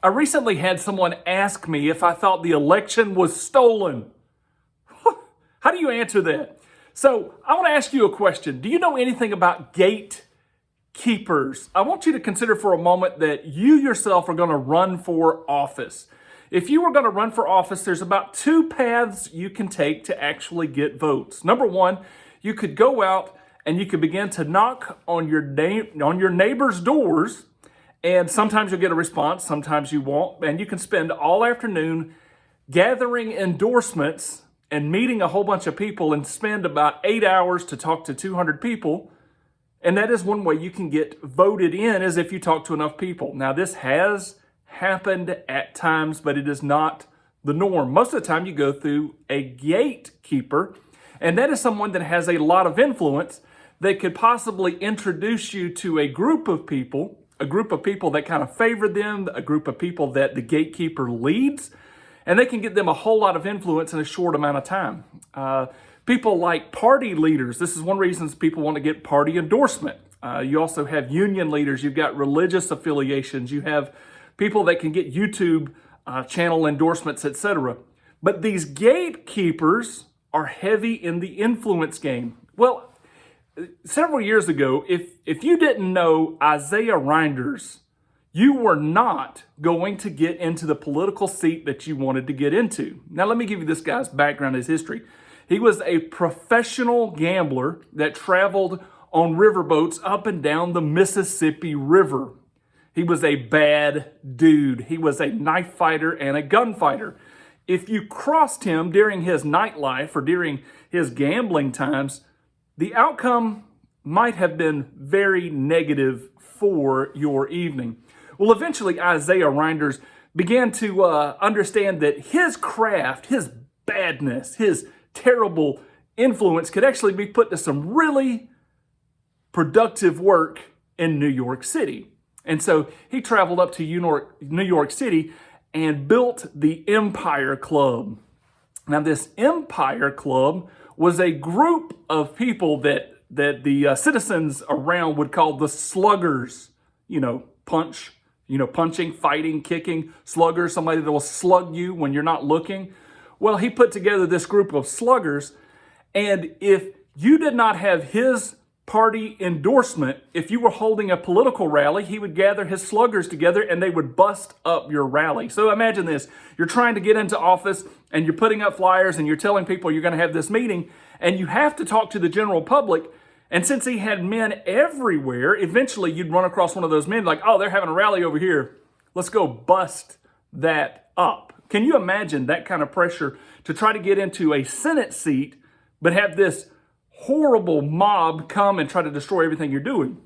I recently had someone ask me if I thought the election was stolen. How do you answer that? So I want to ask you a question. Do you know anything about gatekeepers? I want you to consider for a moment that you yourself are going to run for office. If you were going to run for office, there's about two paths you can take to actually get votes. Number one, you could go out and you could begin to knock on your neighbor's doors, and sometimes you'll get a response, sometimes you won't, and you can spend all afternoon gathering endorsements and meeting a whole bunch of people and spend about 8 hours to talk to 200 people. And that is one way you can get voted in, is if you talk to enough people. Now, this has happened at times, but it is not the norm. Most of the time you go through a gatekeeper, and that is someone that has a lot of influence that could possibly introduce you to a group of people that kind of favor them, a group of people that the gatekeeper leads, and they can get them a whole lot of influence in a short amount of time. People like party leaders. This is one reason people want to get party endorsement. You also have union leaders. You've got religious affiliations. You have people that can get YouTube channel endorsements, etc. But these gatekeepers are heavy in the influence game. Well, several years ago, if you didn't know Isaiah Reinders, you were not going to get into the political seat that you wanted to get into. Now, let me give you this guy's background, his history. He was a professional gambler that traveled on riverboats up and down the Mississippi River. He was a bad dude. He was a knife fighter and a gunfighter. If you crossed him during his nightlife or during his gambling times, the outcome might have been very negative for your evening. Well, eventually Isaiah Reinders began to understand that his craft, his badness, his terrible influence could actually be put to some really productive work in New York City. And so he traveled up to New York City and built the Empire Club. Now, this Empire Club was a group of people that the citizens around would call the sluggers. Punching, fighting, kicking, sluggers, somebody that will slug you when you're not looking. Well, he put together this group of sluggers, and if you did not have his party endorsement, if you were holding a political rally, he would gather his sluggers together and they would bust up your rally. So imagine this. You're trying to get into office and you're putting up flyers and you're telling people you're going to have this meeting, and you have to talk to the general public. And since he had men everywhere, eventually you'd run across one of those men like, oh, they're having a rally over here. Let's go bust that up. Can you imagine that kind of pressure to try to get into a Senate seat, but have this horrible mob come and try to destroy everything you're doing?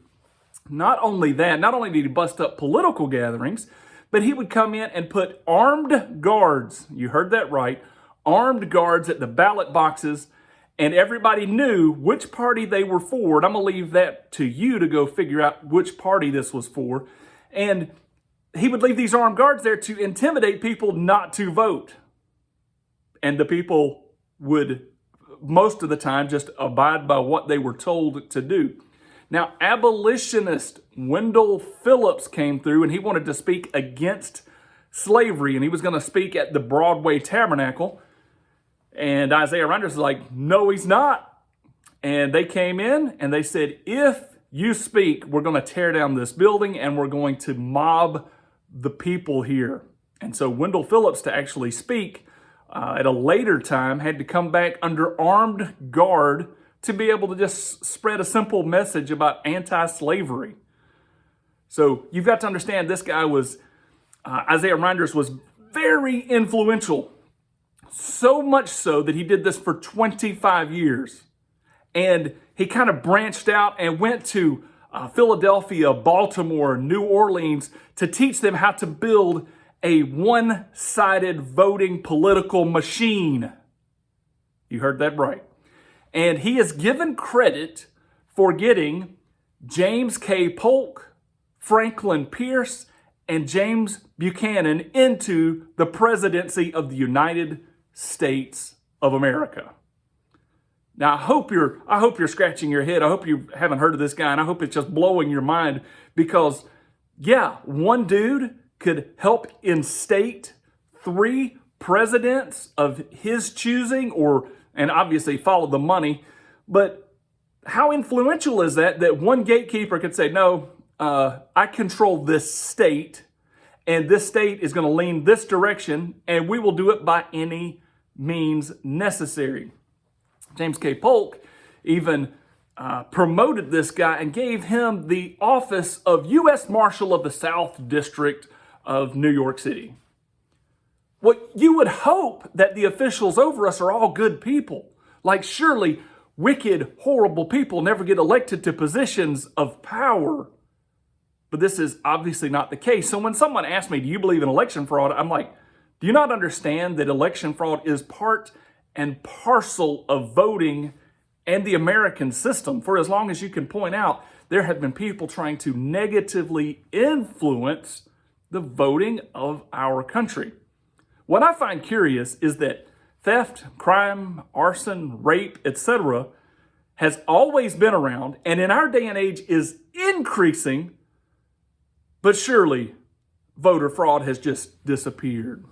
Not only that, not only did he bust up political gatherings, but he would come in and put armed guards, you heard that right, armed guards at the ballot boxes, and everybody knew which party they were for. And I'm going to leave that to you to go figure out which party this was for. And he would leave these armed guards there to intimidate people not to vote. And the people would, most of the time, just abide by what they were told to do. Now, abolitionist Wendell Phillips came through, and he wanted to speak against slavery, and he was going to speak at the Broadway Tabernacle. And Isaiah Reinders was like, no, he's not. And they came in and they said, if you speak, we're going to tear down this building and we're going to mob the people here. And so Wendell Phillips, to actually speak at a later time, had to come back under armed guard to be able to just spread a simple message about anti-slavery. So you've got to understand, this guy was, Isaiah Reinders was very influential. So much so that he did this for 25 years. And he kind of branched out and went to Philadelphia, Baltimore, New Orleans to teach them how to build a one-sided voting political machine. You heard that right. And he is given credit for getting James K. Polk, Franklin Pierce, and James Buchanan into the presidency of the United States of America. Now, I hope you're scratching your head. I hope you haven't heard of this guy, and I hope it's just blowing your mind because, yeah, one dude could help instate 3 presidents of his choosing, and obviously follow the money. But how influential is that one gatekeeper could say, no, I control this state, and this state is going to lean this direction, and we will do it by any means necessary. James K. Polk even promoted this guy and gave him the office of U.S. Marshal of the South District of New York City. Well, you would hope that the officials over us are all good people. Like, surely wicked, horrible people never get elected to positions of power. But this is obviously not the case. So when someone asks me, do you believe in election fraud? I'm like, do you not understand that election fraud is part and parcel of voting and the American system? For as long as you can point out, there have been people trying to negatively influence the voting of our country. What I find curious is that theft, crime, arson, rape, etc. has always been around, and in our day and age is increasing, but surely voter fraud has just disappeared.